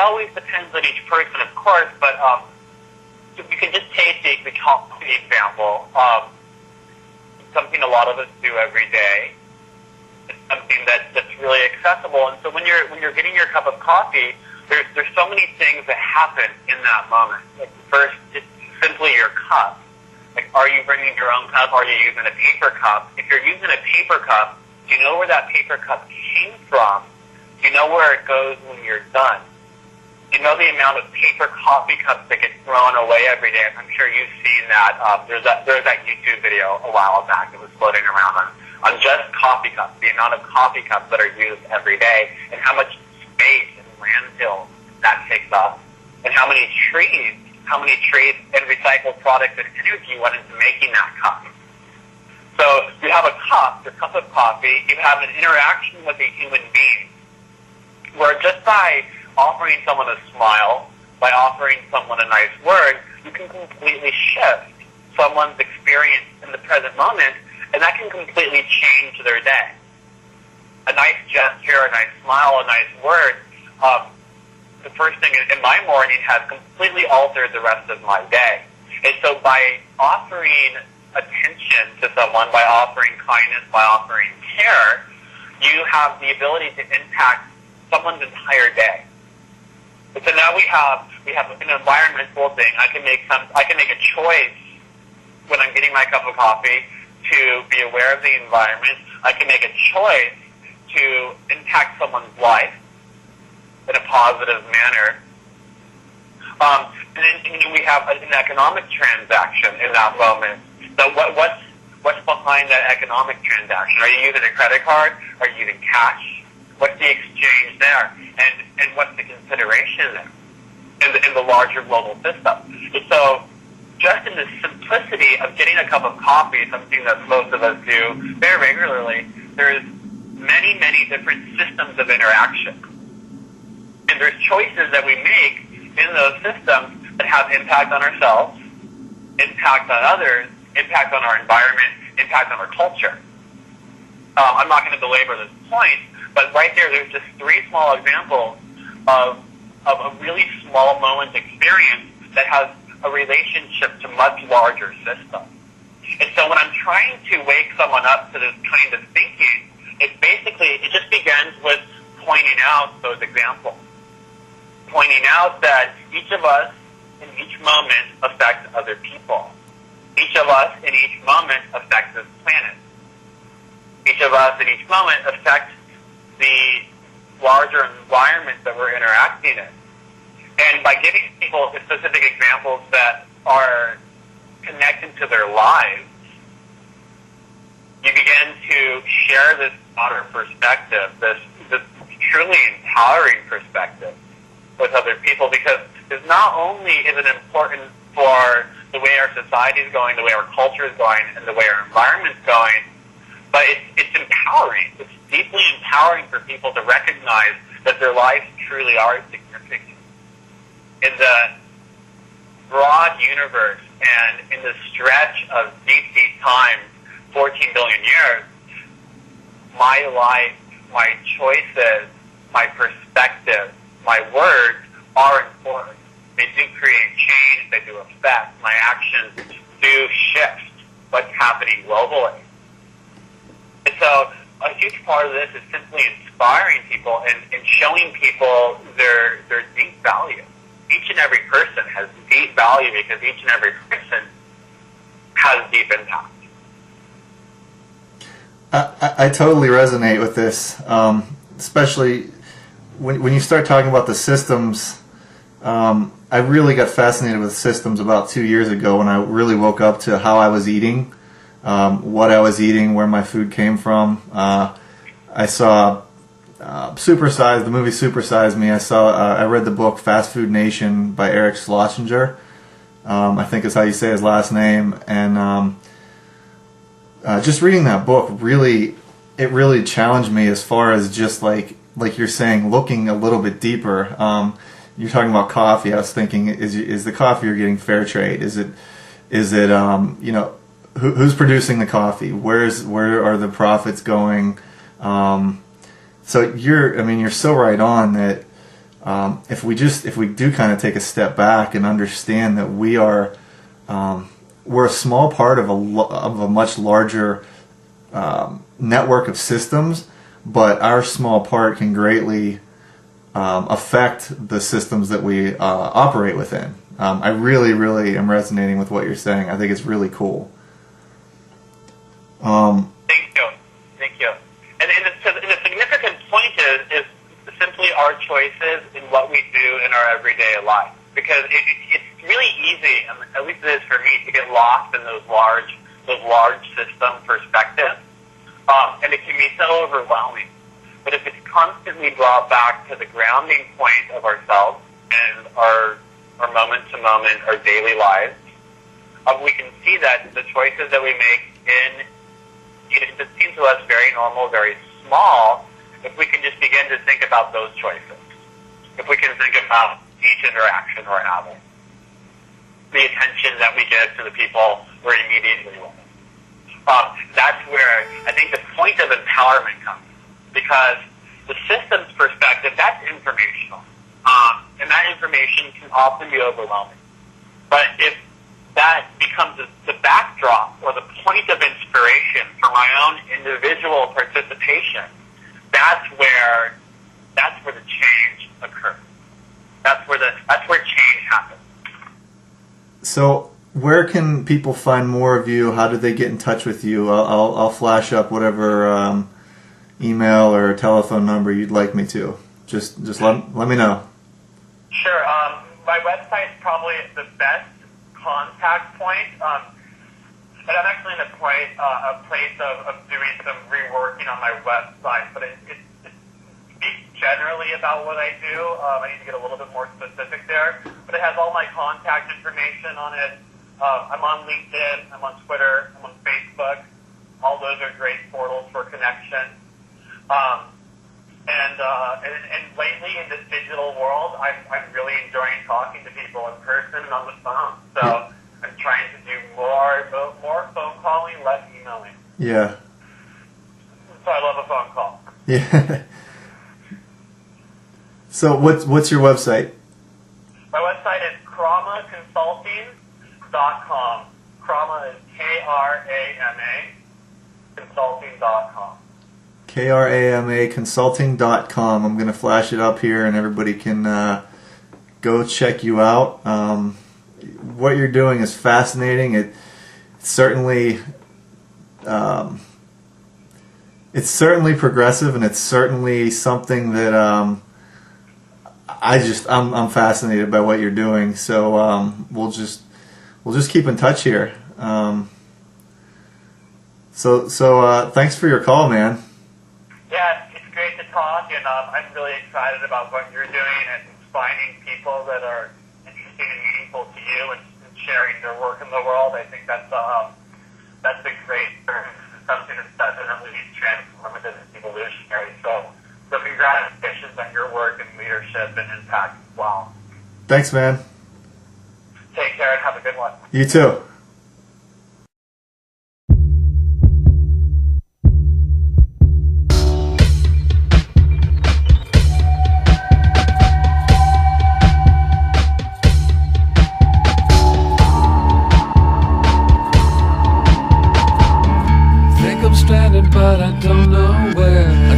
always depends on each person, of course, but if we can just take the coffee example, it's something a lot of us do every day. It's something that's really accessible. And so when you're getting your cup of coffee, there's so many things that happen in that moment. Like first, it's simply your cup. Like, are you bringing your own cup? Are you using a paper cup? If you're using a paper cup, do you know where that paper cup came from? Do you know where it goes when you're done? Do you know the amount of paper coffee cups that get thrown away every day? I'm sure you've seen that. There's that YouTube video a while back that was floating around on just coffee cups, the amount of coffee cups that are used every day, and how much space and landfill that takes up, and how many trees and recycled products and energy went into making that cup. So you have a cup, your cup of coffee, you have an interaction with a human being, where just by offering someone a smile, by offering someone a nice word, you can completely shift someone's experience in the present moment, and that can completely change their day. A nice gesture, a nice smile, a nice word, the first thing in my morning has completely altered the rest of my day. And so by offering attention to someone, by offering kindness, by offering care, you have the ability to impact someone's entire day. And so now we have an environmental thing. I can make a choice when I'm getting my cup of coffee to be aware of the environment. I can make a choice to impact someone's life in a positive manner. And then we have an economic transaction in that moment. So what's behind that economic transaction? Are you using a credit card? Are you using cash? What's the exchange there? And what's the consideration there in the larger global system? And so just in the simplicity of getting a cup of coffee, something that most of us do very regularly, there's many, many different systems of interaction. And there's choices that we make in those systems that have impact on ourselves, impact on others, impact on our environment, impact on our culture. I'm not going to belabor this point, but right there's just three small examples of a really small moment experience that has a relationship to much larger systems. And so when I'm trying to wake someone up to this kind of thinking, it just begins with pointing out those examples. Pointing out that each of us in each moment affects other people. Each of us in each moment affects this planet. Each of us in each moment affects the larger environment that we're interacting in. And by giving people specific examples that are connected to their lives, you begin to share this broader perspective, this truly empowering perspective with other people, because it's not only is it important for the way our society is going, the way our culture is going, and the way our environment is going, but it's empowering. It's deeply empowering for people to recognize that their lives truly are significant. In the broad universe and in the stretch of deep, deep time, 14 billion years, my life, my choices, my perspective, my words are important. They do create change, they do affect. My actions do shift what's happening globally. And so a huge part of this is simply inspiring people and showing people their deep value. Each and every person has deep value because each and every person has deep impact. I totally resonate with this, especially when you start talking about the systems. I really got fascinated with systems about 2 years ago when I really woke up to how I was eating, what I was eating, where my food came from. I saw the movie Super Size Me. I read the book Fast Food Nation by Eric Schlesinger. I think is how you say his last name. And just reading that book really challenged me as far as just like you're saying, looking a little bit deeper. You're talking about coffee. I was thinking, is the coffee you're getting fair trade? Is it who's producing the coffee? Where are the profits going? So you're so right on that. if we do kind of take a step back and understand that we're a small part of a much larger network of systems, but our small part can greatly affect the systems that we operate within. I really, really am resonating with what you're saying. I think it's really cool. Thank you. And the significant point is simply our choices in what we do in our everyday life. Because it's really easy, at least it is for me, to get lost in those large system perspectives, and it can be so overwhelming. But if it's constantly brought back to the grounding point of ourselves and our moment to moment, our daily lives, we can see that the choices that we make it seems to us very normal, very small, if we can just begin to think about those choices. If we can think about each interaction we're having, the attention that we give to the people we're immediately with. That's where I think the point of empowerment comes, because the systems perspective, that's informational. And that information can often be overwhelming. But if that becomes the backdrop or the point of inspiration for my own individual participation, that's where the change occurs. That's where change happens. So, where can people find more of you? How do they get in touch with you? I'll flash up whatever email or telephone number you'd like me to. Just let me know. Sure. My website is probably the best contact point. And I'm actually in a place of doing some reworking on my website, but it speaks generally about what I do. I need to get a little bit more specific there, but it has all my contact information on it. I'm on LinkedIn, I'm on Twitter, I'm on Facebook. All those are great portals for connection. And lately in this digital world, I'm really enjoying talking to people in person and on the phone. So I'm trying to do more phone calling, less emailing. Yeah. So I love a phone call. Yeah. So what's your website? My website is kramaconsulting.com. Krama is Krama consulting.com. Krama consulting.com. I'm going to flash it up here and everybody can go check you out. What you're doing is fascinating. It's certainly progressive, and it's certainly something that I'm fascinated by what you're doing. So we'll just keep in touch here. So thanks for your call, man. Yeah, it's great to talk, and I'm really excited about what you're doing and finding people that are interesting and meaningful to you and sharing their work in the world. I think that's a great something that's definitely transformative and evolutionary. So congratulations on your work and leadership and impact as well. Thanks, man. Take care and have a good one. You too. But I don't know where.